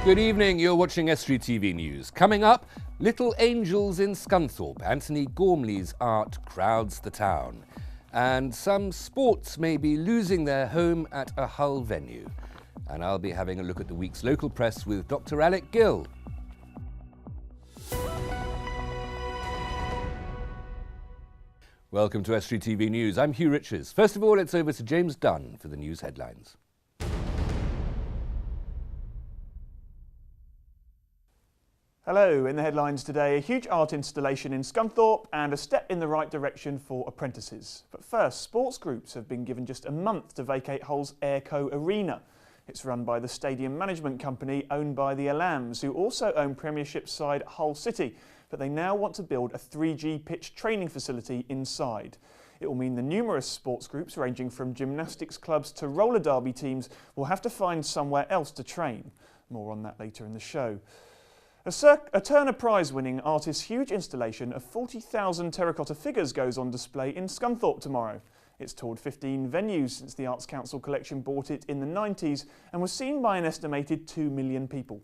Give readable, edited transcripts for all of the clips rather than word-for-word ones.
Good evening, you're watching Estuary TV News. Coming up, Little Angels in Scunthorpe. Anthony Gormley's art crowds the town. And some sports may be losing their home at a Hull venue. And I'll be having a look at the week's local press with Dr. Alec Gill. Welcome to Estuary TV News. I'm Hugh Riches. First of all, it's over to James Dunn for the news headlines. Hello, in the headlines today, a huge art installation in Scunthorpe and a step in the right direction for apprentices. But first, sports groups have been given just a month to vacate Hull's Airco Arena. It's run by the stadium management company owned by the Alams, who also own Premiership side Hull City, but they now want to build a 3G pitch training facility inside. It will mean the numerous sports groups ranging from gymnastics clubs to roller derby teams will have to find somewhere else to train. More on that later in the show. A Turner Prize-winning artist's huge installation of 40,000 terracotta figures goes on display in Scunthorpe tomorrow. It's toured 15 venues since the Arts Council collection bought it in the 90s and was seen by an estimated 2 million people.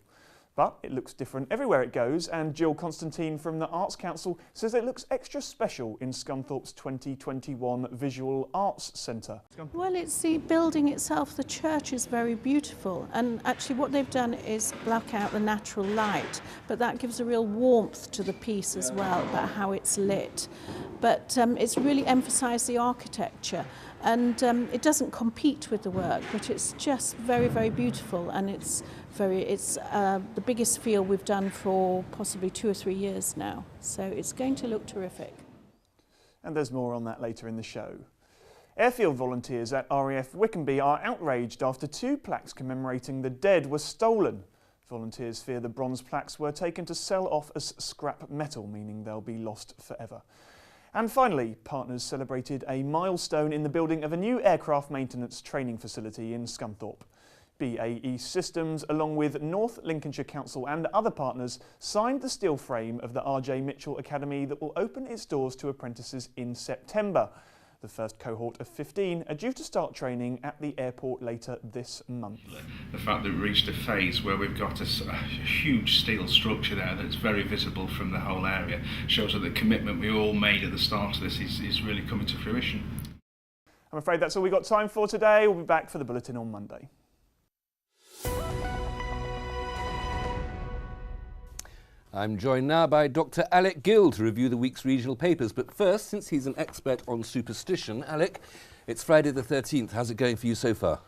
But it looks different everywhere it goes, and Jill Constantine from the Arts Council says it looks extra special in Scunthorpe's 2021 Visual Arts Centre. Well, it's the building itself. The church is very beautiful, and actually what they've done is block out the natural light, but that gives a real warmth to the piece as well about how it's lit. But it's really emphasised the architecture, and it doesn't compete with the work, but it's just very, very beautiful, and it's the biggest field we've done for possibly 2 or 3 years now, so it's going to look terrific. And there's more on that later in the show. Airfield volunteers at RAF Wickenby are outraged after 2 plaques commemorating the dead were stolen. Volunteers fear the bronze plaques were taken to sell off as scrap metal, meaning they'll be lost forever. And finally, partners celebrated a milestone in the building of a new aircraft maintenance training facility in Scunthorpe. BAE Systems, along with North Lincolnshire Council and other partners, signed the steel frame of the RJ Mitchell Academy that will open its doors to apprentices in September. The first cohort of 15 are due to start training at the airport later this month. The fact that we've reached a phase where we've got a huge steel structure there that's very visible from the whole area shows that the commitment we all made at the start of this is really coming to fruition. I'm afraid that's all we've got time for today. We'll be back for the bulletin on Monday. I'm joined now by Dr. Alec Gill to review the week's regional papers. But first, since he's an expert on superstition, Alec, it's Friday the 13th. How's it going for you so far?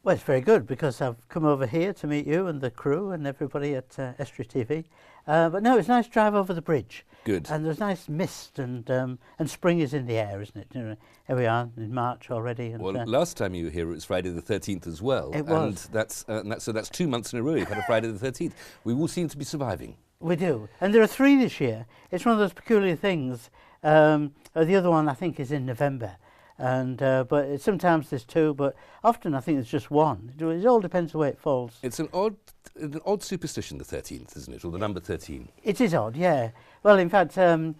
Well, it's very good because I've come over here to meet you and the crew and everybody at Estuary TV. But no, it's a nice drive over the bridge. Good. And there's nice mist and spring is in the air, isn't it? You know, here we are in March already. And, well, last time you were here, it was Friday the 13th as well. It was. And so that's 2 months in a row you've had a Friday the 13th. We all seem to be surviving. We do. And there are 3 this year. It's one of those peculiar things. The other one, I think, is in November. And but sometimes there's 2, but often I think it's just 1. It all depends the way it falls. It's an odd superstition, the 13th, isn't it? Or the number 13. It is odd, yeah. Well, in fact, you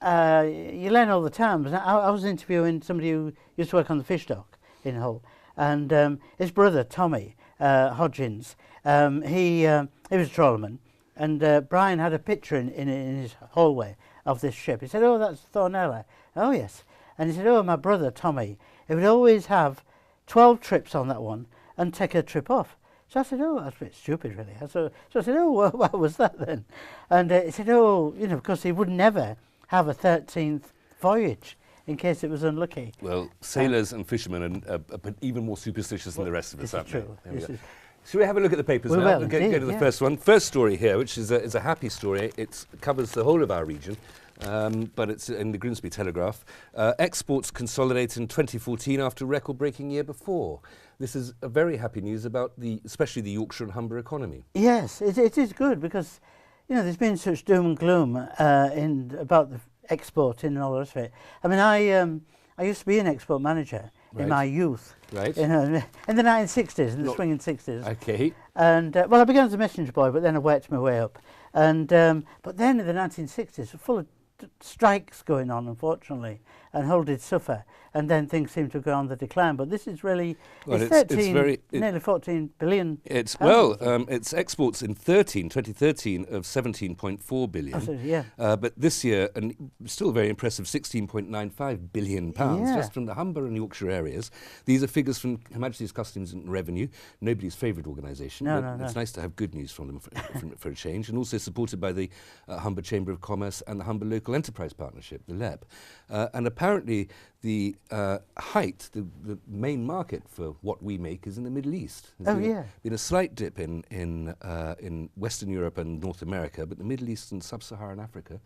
learn all the time. I was interviewing somebody who used to work on the fish dock in Hull, and his brother, Tommy Hodgins, he was a trawlerman, and Brian had a picture in his hallway of this ship. He said, "Oh, that's Thornella." "Oh, yes." And he said, "Oh, my brother, Tommy, he would always have 12 trips on that one and take a trip off." So I said, "Oh, that's a bit stupid, really." So I said, "Oh, well, what was that then?" And he said, "Oh, you know, because he would never have a 13th voyage in case it was unlucky." Well, sailors and fishermen are even more superstitious than the rest of us, aren't they? This is true. Shall we have a look at the papers now? Well, We'll go to the first one. First story here, which is a happy story. It covers the whole of our region, but it's in the Grimsby Telegraph. Exports consolidate in 2014 after a record-breaking year before. This is a very happy news about especially the Yorkshire and Humber economy. Yes, it is good because, you know, there's been such doom and gloom about the exporting and all the rest of it. I mean, I used to be an export manager in my youth. Right. You know, in the 1960s, in the swinging 60s. Okay. And well, I began as a messenger boy, but then I worked my way up. And but then in the 1960s, full of strikes going on, unfortunately, and Hull did suffer, and then things seem to go on the decline. But this is really, Well, nearly 14 billion. It's pounds. it's exports in 2013 of 17.4 billion. Absolutely, yeah. But this year, and still very impressive, 16.95 billion pounds, Yeah. just from the Humber and Yorkshire areas. These are figures from Her Majesty's Customs and Revenue, nobody's favourite organisation. No, but no, no. It's nice to have good news from them for a change, and also supported by the Humber Chamber of Commerce and the Humber Local Enterprise Partnership, the LEP. And apparently the height, the main market for what we make is in the Middle East. There's been a slight dip in Western Europe and North America, but the Middle East and Sub-Saharan Africa,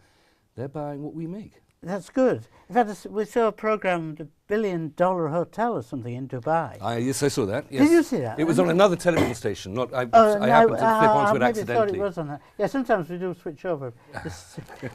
they're buying what we make. That's good. In fact, we saw a programme, the $1 billion hotel or something in Dubai. Yes, I saw that. Yes. Did you see that? It was on another television station. Not. I Oh, happened to flip onto it maybe accidentally. thought it was on that. Yeah, sometimes we do switch over.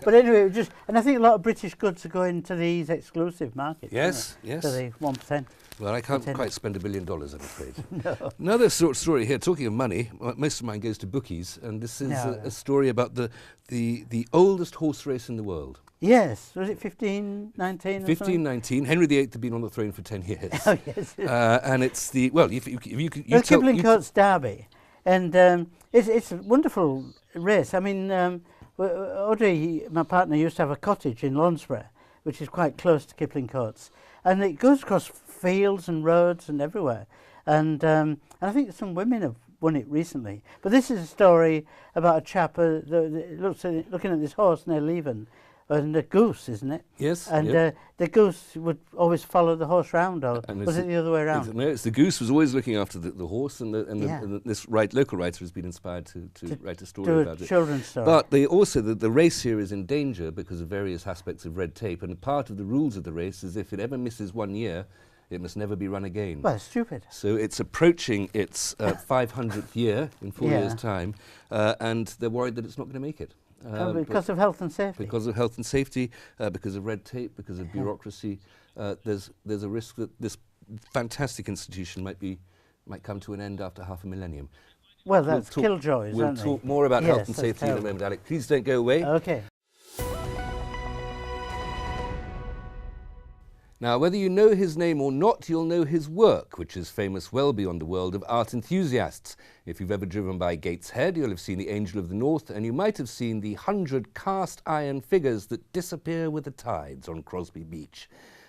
But anyway, and I think a lot of British goods are going to these exclusive markets. Yes, yes. To the 1%. Well, I can't quite spend $1 billion, I'm afraid. No. Another story here, talking of money, most of mine goes to bookies, and this is a story about the oldest horse race in the world. Yes, was it 1519 or 1519. Henry VIII had been on the throne for 10 years. Oh, yes. And it's the, well, if you Kipling Court's Derby. And it's a wonderful race. I mean, Audrey, my partner, used to have a cottage in Lonsborough, which is quite close to Kipling Courts. And it goes across fields and roads and everywhere. And I think some women have won it recently. But this is a story about a chap looking at this horse near Leven. And a goose, isn't it? Yes. And the goose would always follow the horse round, or was it the other way around? No, it's the goose was always looking after the horse, and this local writer has been inspired to write a story about it. Children's story. But the race here is in danger because of various aspects of red tape, and part of the rules of the race is if it ever misses 1 year, it must never be run again. Well, it's stupid. So it's approaching its 500th year in 4 years' time, and they're worried that it's not going to make it. Because of health and safety. Because of health and safety, because of red tape, because of bureaucracy, there's a risk that this fantastic institution might come to an end after half a millennium. Well, that's killjoys, We'll aren't they? talk more about health and that's safety in a terrible. moment, Alec. Please don't go away. Okay. Now, whether you know his name or not, you'll know his work, which is famous well beyond the world of art enthusiasts. If you've ever driven by Gateshead, you'll have seen the Angel of the North, and you might have seen the 100 cast iron figures that disappear with the tides on Crosby Beach.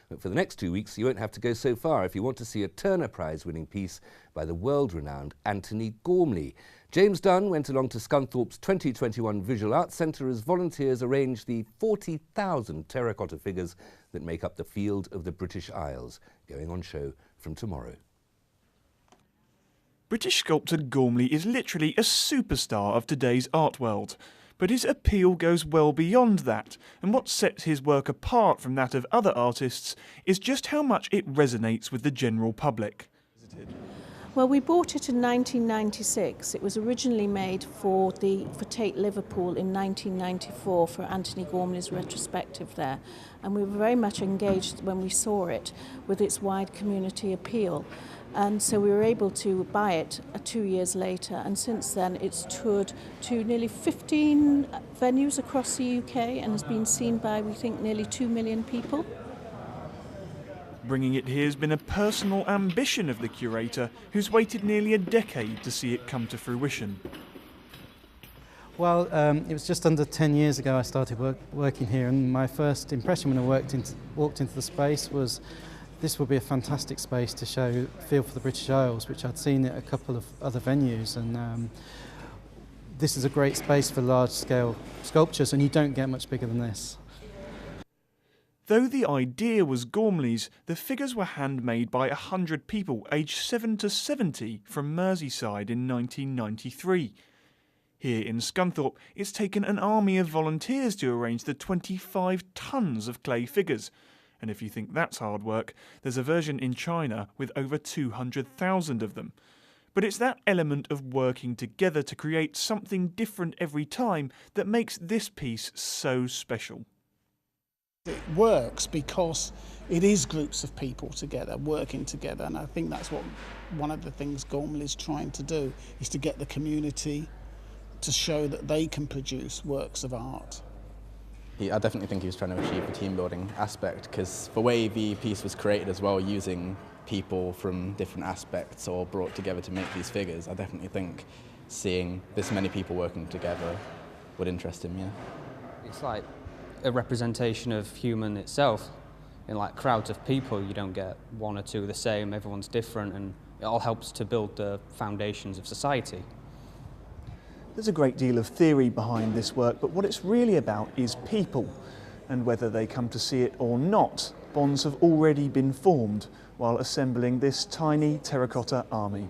But for the next 2 weeks, you won't have to go so far if you want to see a Turner Prize-winning piece by the world-renowned Anthony Gormley. James Dunn went along to Scunthorpe's 2021 Visual Arts Centre as volunteers arranged the 40,000 terracotta figures that make up the Field of the British Isles, going on show from tomorrow. British sculptor Gormley is literally a superstar of today's art world. But his appeal goes well beyond that, and what sets his work apart from that of other artists is just how much it resonates with the general public. Well, we bought it in 1996. It was originally made for Tate Liverpool in 1994 for Anthony Gormley's retrospective there, and we were very much engaged when we saw it with its wide community appeal. And so we were able to buy it 2 years later, and since then it's toured to nearly 15 venues across the UK and has been seen by, we think, nearly 2 million people. Bringing it here has been a personal ambition of the curator, who's waited nearly a decade to see it come to fruition. Well, it was just under 10 years ago I started working here, and my first impression when I walked into the space was this would be a fantastic space to show Feel for the British Isles, which I'd seen at a couple of other venues, and this is a great space for large-scale sculptures, and you don't get much bigger than this. Though the idea was Gormley's, the figures were handmade by 100 people aged 7 to 70 from Merseyside in 1993. Here in Scunthorpe, it's taken an army of volunteers to arrange the 25 tonnes of clay figures. And if you think that's hard work, there's a version in China with over 200,000 of them. But it's that element of working together to create something different every time that makes this piece so special. It works because it is groups of people together, working together, and I think that's what one of the things Gormley is trying to do, is to get the community to show that they can produce works of art. I definitely think he was trying to achieve the team building aspect, because the way the piece was created as well, using people from different aspects all brought together to make these figures, I definitely think seeing this many people working together would interest him, yeah. It's like a representation of human itself. In like crowds of people, you don't get one or two the same, everyone's different, and it all helps to build the foundations of society. There's a great deal of theory behind this work, but what it's really about is people, and whether they come to see it or not, bonds have already been formed while assembling this tiny terracotta army.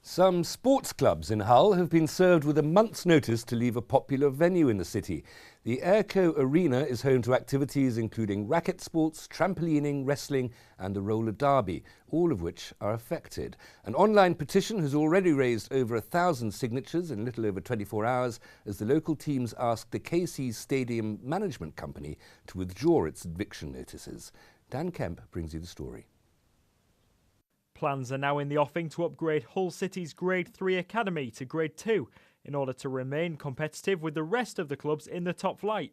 Some sports clubs in Hull have been served with a month's notice to leave a popular venue in the city. The Airco Arena is home to activities including racket sports, trampolining, wrestling and the roller derby, all of which are affected. An online petition has already raised over 1,000 signatures in little over 24 hours as the local teams asked the KC's Stadium Management Company to withdraw its eviction notices. Dan Kemp brings you the story. Plans are now in the offing to upgrade Hull City's Grade 3 Academy to Grade 2 in order to remain competitive with the rest of the clubs in the top flight.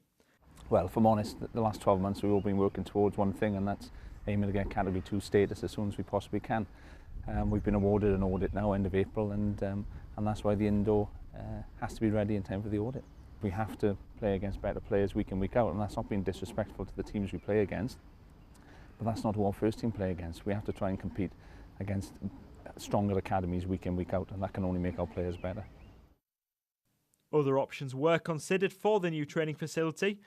Well, if I'm honest, the last 12 months we've all been working towards one thing, and that's aiming to get Academy 2 status as soon as we possibly can. We've been awarded an audit now, end of April, and that's why the indoor has to be ready in time for the audit. We have to play against better players week in, week out, and that's not being disrespectful to the teams we play against, but that's not who our first team play against. We have to try and compete against stronger academies week in, week out, and that can only make our players better. Other options were considered for the new training facility,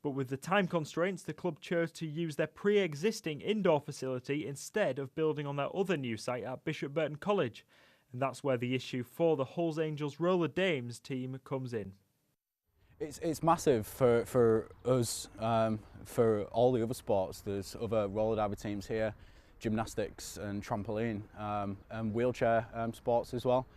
but with the time constraints, the club chose to use their pre-existing indoor facility instead of building on their other new site at Bishop Burton College, and that's where the issue for the Hull Angels Roller Dames team comes in. It's massive for us, for all the other sports. There's other roller derby teams here, gymnastics and trampoline, and wheelchair sports as well.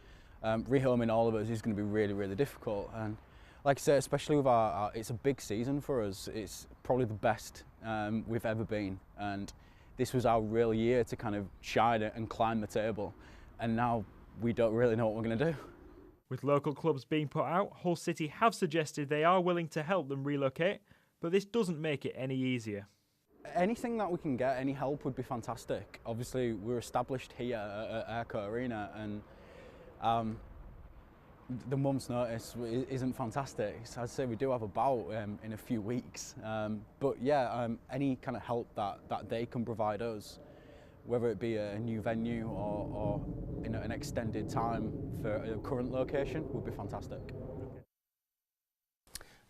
Rehoming all of us is going to be really, really difficult, and like I say, especially with our it's a big season for us. It's probably the best we've ever been, and this was our real year to kind of shine it and climb the table, and now we don't really know what we're going to do. With local clubs being put out, Hull City have suggested they are willing to help them relocate, but this doesn't make it any easier. Anything that we can get, any help would be fantastic. Obviously, we're established here at Airco Arena, and the month's notice isn't fantastic. So I'd say we do have a bout in a few weeks. But yeah, any kind of help that they can provide us, whether it be a new venue or an extended time for a current location, would be fantastic.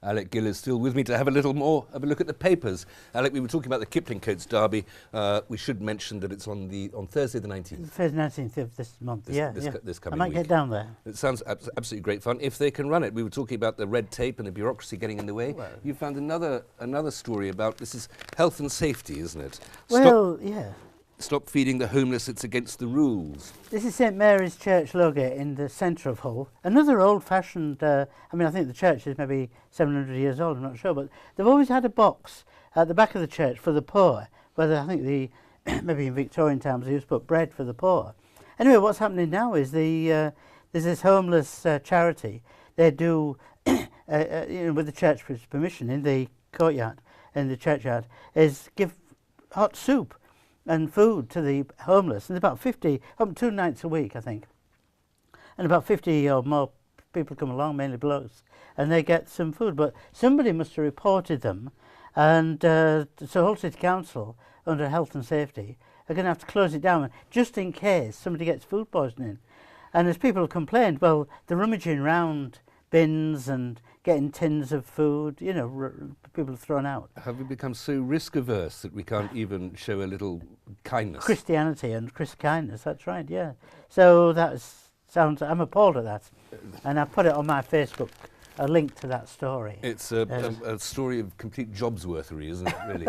Alec Gill is still with me to have a little more of a look at the papers. Alec, we were talking about the Kipling Coates derby. We should mention that it's on Thursday the 19th. Thursday 19th of this month, This coming I might week. get down there. It sounds absolutely great fun if they can run it. We were talking about the red tape and the bureaucracy getting in the way. Well, you found another story about, this is health and safety, isn't it? Well, yeah. Stop feeding the homeless, it's against the rules. This is St Mary's Church Logate in the centre of Hull. Another old-fashioned, I think the church is maybe 700 years old, I'm not sure, but they've always had a box at the back of the church for the poor, where I think maybe in Victorian times they used to put bread for the poor. Anyway, what's happening now is there's this homeless charity. They do, with the church's permission, in the courtyard, in the churchyard, is give hot soup and food to the homeless. And about 50, 2 nights a week, I think. And about 50 or more people come along, mainly blokes, and they get some food. But somebody must have reported them, and so Hull City Council, under health and safety, are going to have to close it down, just in case somebody gets food poisoning. And as people have complained, well, they're rummaging round bins and getting tins of food, people have thrown out. Have we become so risk averse that we can't even show a little kindness? Christianity and kindness, that's right, yeah. So I'm appalled at that. And I put it on my Facebook, a link to that story. It's a story of complete jobsworthery, isn't it, really?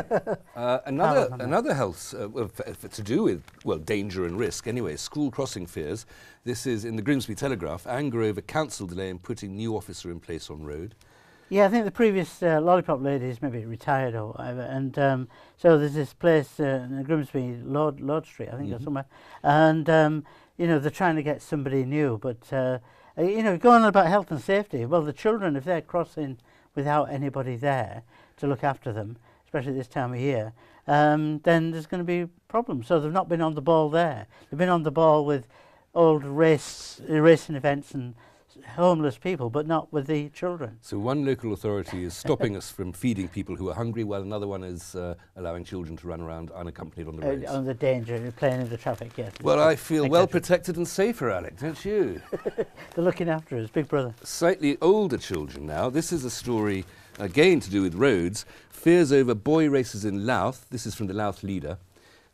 Another health to do with, danger and risk anyway, school crossing fears. This is in the Grimsby Telegraph, anger over council delay in putting new officer in place on road. Yeah, I think the previous lollipop lady is maybe retired or whatever, and so there's this place in Grimsby, Lord Street, I think, or somewhere, and they're trying to get somebody new, but You know, going on about health and safety, well, the children, if they're crossing without anybody there to look after them, especially this time of year, then there's going to be problems. So they've not been on the ball there. They've been on the ball with old racing events and homeless people, but not with the children. So one local authority is stopping us from feeding people who are hungry, while another one is allowing children to run around unaccompanied on the roads. On the danger of playing in the traffic, yes. Well, I feel well protected and safer, Alec, don't you? They're looking after us, big brother. Slightly older children now. This is a story, again, to do with roads. Fears over boy races in Louth. This is from the Louth Leader.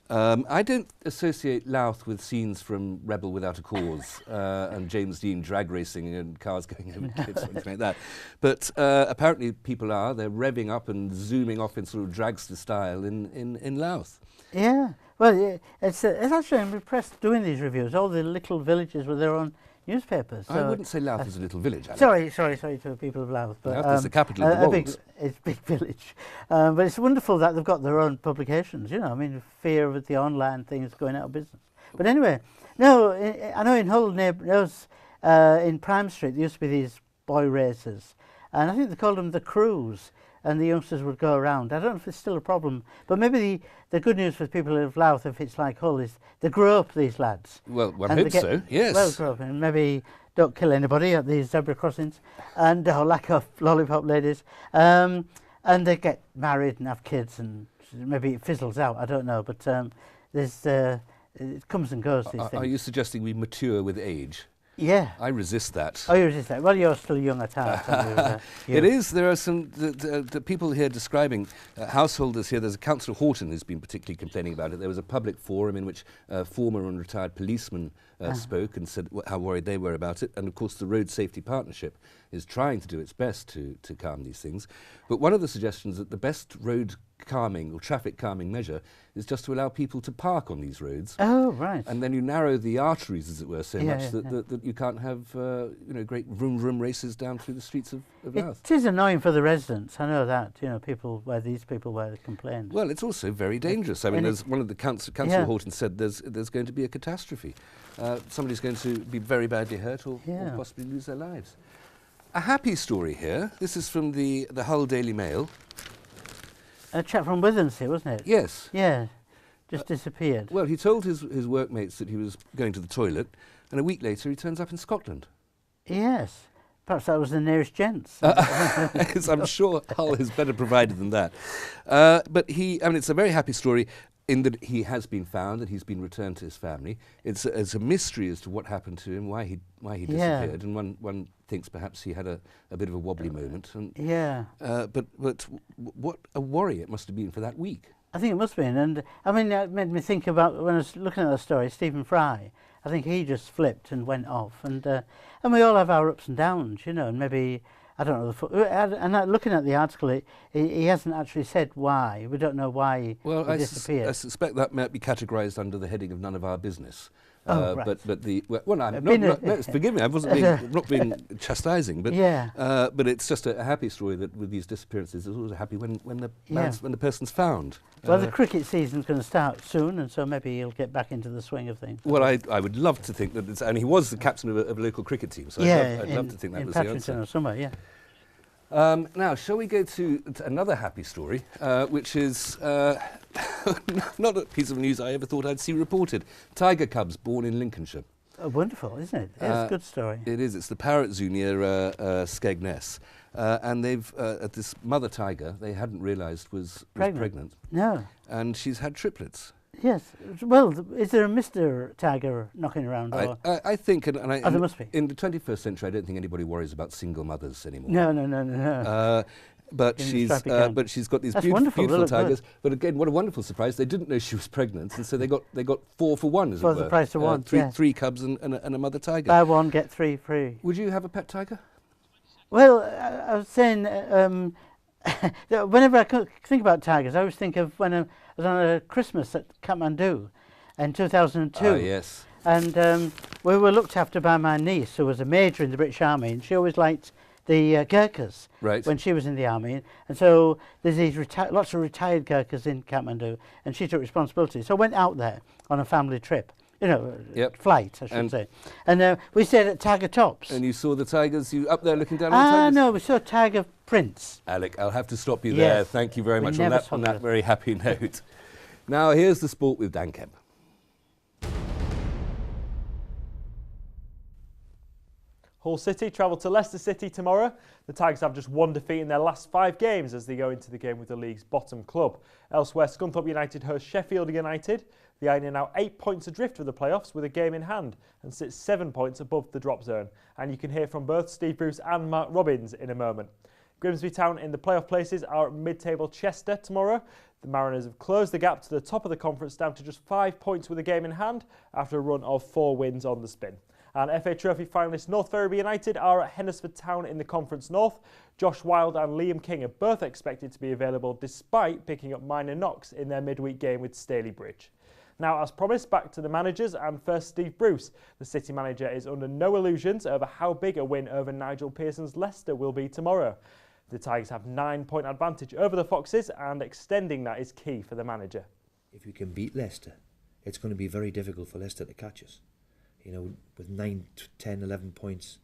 I don't associate Louth with scenes from Rebel Without a Cause and James Dean drag racing and cars going over kids or anything like that. But apparently people are. They're revving up and zooming off in sort of dragster style in Louth. Yeah. Well, it's actually, I'm impressed doing these reviews. All the little villages with their own newspapers. So I wouldn't say Louth is a little village, Alec. Sorry to the people of Louth. But, Louth is the capital of the Wolds. It's a big village. But it's wonderful that they've got their own publications, you know. I mean, fear with the online things going out of business. But anyway, no, I know in Hull, in Prime Street, there used to be these boy races. And I think they called them the crews. And the youngsters would go around. I don't know if it's still a problem, but maybe the good news for people of Louth, if it's like Hull, is they grow up, these lads. Well, one hopes so, yes. Well, grow up, and maybe don't kill anybody at these zebra crossings, and lack of lollipop ladies. And they get married and have kids, and maybe it fizzles out, I don't know, but it comes and goes, these things. Are you suggesting we mature with age? Yeah. I resist that. Oh, you resist that. Well, you're still young at heart. It is. There are some the people here describing householders here. There's a Councillor Horton who's been particularly complaining about it. There was a public forum in which former and retired policemen spoke and said how worried they were about it. And of course, the Road Safety Partnership is trying to do its best to calm these things. But one of the suggestions that the best road calming or traffic calming measure is just to allow people to park on these roads. Oh, right. And then you narrow the arteries, as it were, so much that you can't have great vroom races down through the streets of Louth. It is annoying for the residents. I know that. You know, these people where they complain. Well, it's also very dangerous. I mean, there's one of the Councillor Horton said there's going to be a catastrophe. Somebody's going to be very badly hurt or possibly lose their lives. A happy story here. This is from the Hull Daily Mail. A chap from Withensea, wasn't it? Yes. Yeah, just disappeared. Well, he told his workmates that he was going to the toilet, and a week later he turns up in Scotland. Yes. Perhaps that was the nearest gents. I'm sure Hull is better provided than that. But it's a very happy story in that he has been found and he's been returned to his family. It's a mystery as to what happened to him, why he disappeared, and one thinks perhaps he had a bit of a wobbly moment. And, but what a worry it must have been for that week. I think it must have been, and I mean, it made me think about, when I was looking at the story, Stephen Fry. I think he just flipped and went off, and we all have our ups and downs, you know, and maybe, I don't know, and looking at the article, he hasn't actually said why. We don't know why he disappeared. I suspect that might be categorised under the heading of none of our business. Right. Forgive me, I wasn't not being chastising, but but it's just a happy story that with these disappearances, it's always happy when the person's found. Well, the cricket season's going to start soon, and so maybe he'll get back into the swing of things. Well, I would love to think that, and he was the captain of a local cricket team, so I'd love to think that was the answer. In Patrington or somewhere, yeah. Now, shall we go to another happy story, which is not a piece of news I ever thought I'd see reported. Tiger cubs born in Lincolnshire. Oh, wonderful, isn't it? It's a good story. It is. It's the Parrot Zoo near Skegness. And they've, this mother tiger, they hadn't realised was pregnant. No. And she's had triplets. Yes. Well, is there a Mr. Tiger knocking around? I think, and there must be. In the 21st century, I don't think anybody worries about single mothers anymore. No. But she's got these beautiful tigers. Good. But again, what a wonderful surprise! They didn't know she was pregnant, and so they got 4 for 1, as it were. For the price of one. Three cubs and a mother tiger. Buy one, get 3 free. Would you have a pet tiger? Well, I was saying, whenever I think about tigers, I always think of when I was on a Christmas at Kathmandu in 2002. Oh, yes. And we were looked after by my niece, who was a major in the British Army, and she always liked the Gurkhas when she was in the army. And so there's these lots of retired Gurkhas in Kathmandu, and she took responsibility. So I went out there on a family trip. flight, I should say. And we stayed at Tiger Tops. And you saw the tigers, you up there looking down on the tigers? No, we saw Tiger Prince. Alec, I'll have to stop you there. Yes. Thank you very We much never on that very happy note. Now here's the sport with Dan Kemp. Hull City travel to Leicester City tomorrow. The Tigers have just one defeat in their last 5 games as they go into the game with the league's bottom club. Elsewhere, Scunthorpe United host Sheffield United. The Iron are now 8 points adrift of the playoffs with a game in hand and sit 7 points above the drop zone. And you can hear from both Steve Bruce and Mark Robbins in a moment. Grimsby Town in the playoff places are at mid-table Chester tomorrow. The Mariners have closed the gap to the top of the conference down to just 5 points with a game in hand after a run of 4 wins on the spin. And FA Trophy finalists North Ferriby United are at Hendersford Town in the Conference North. Josh Wilde and Liam King are both expected to be available despite picking up minor knocks in their midweek game with Staley Bridge. Now, as promised, back to the managers, and first Steve Bruce. The City manager is under no illusions over how big a win over Nigel Pearson's Leicester will be tomorrow. The Tigers have 9-point advantage over the Foxes, and extending that is key for the manager. If we can beat Leicester, it's going to be very difficult for Leicester to catch us. You know, with 9, 10, 11 points,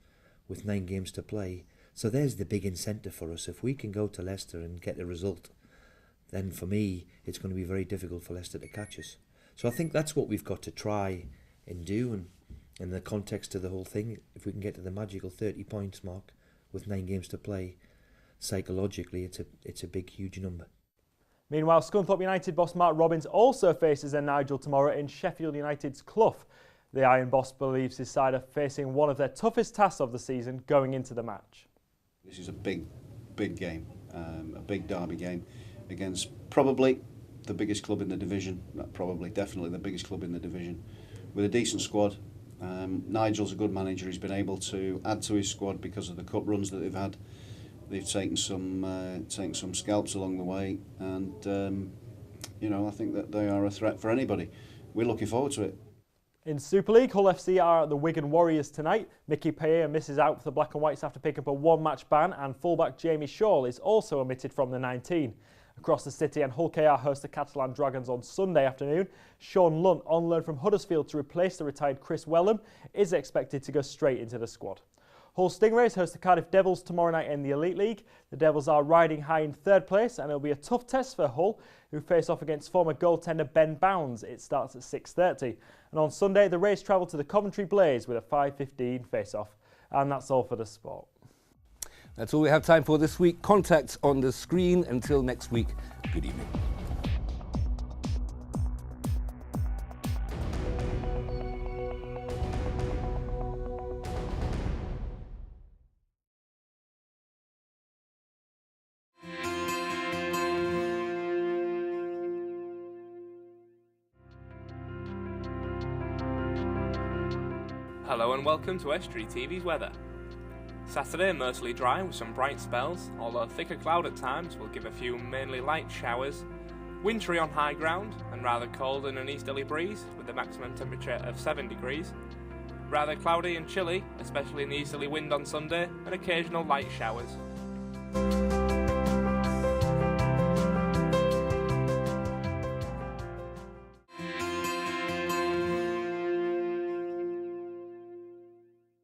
with 9 games to play. So there's the big incentive for us. If we can go to Leicester and get a result, then for me, it's going to be very difficult for Leicester to catch us. So I think that's what we've got to try and do, and in the context of the whole thing, if we can get to the magical 30 points mark with 9 games to play, psychologically it's a big, huge number. Meanwhile, Scunthorpe United boss Mark Robbins also faces a Nigel tomorrow in Sheffield United's Clough. The Iron boss believes his side are facing one of their toughest tasks of the season going into the match. This is a big game, a big derby game against probably the biggest club in the division, not probably, definitely the biggest club in the division, with a decent squad. Nigel's a good manager. He's been able to add to his squad because of the cup runs that they've had. They've taken some scalps along the way, and I think that they are a threat for anybody. We're looking forward to it. In Super League, Hull FC are at the Wigan Warriors tonight. Mickey Payer misses out for the Black and Whites after picking up a 1-match ban, and fullback Jamie Shaw is also omitted from the 19. Across the city, and Hull KR host the Catalan Dragons on Sunday afternoon. Sean Lunt, on loan from Huddersfield to replace the retired Chris Wellham, is expected to go straight into the squad. Hull Stingrays host the Cardiff Devils tomorrow night in the Elite League. The Devils are riding high in 3rd place, and it'll be a tough test for Hull, who face off against former goaltender Ben Bounds. It starts at 6:30. And on Sunday, the Rays travel to the Coventry Blaze with a 5:15 face-off. And that's all for the sport. That's all we have time for this week. Contacts on the screen. Until next week, good evening. Hello and welcome to Estuary TV's weather. Saturday mostly dry with some bright spells, although thicker cloud at times will give a few mainly light showers. Wintry on high ground and rather cold in an easterly breeze with a maximum temperature of 7 degrees. Rather cloudy and chilly, especially in the easterly wind on Sunday, and occasional light showers.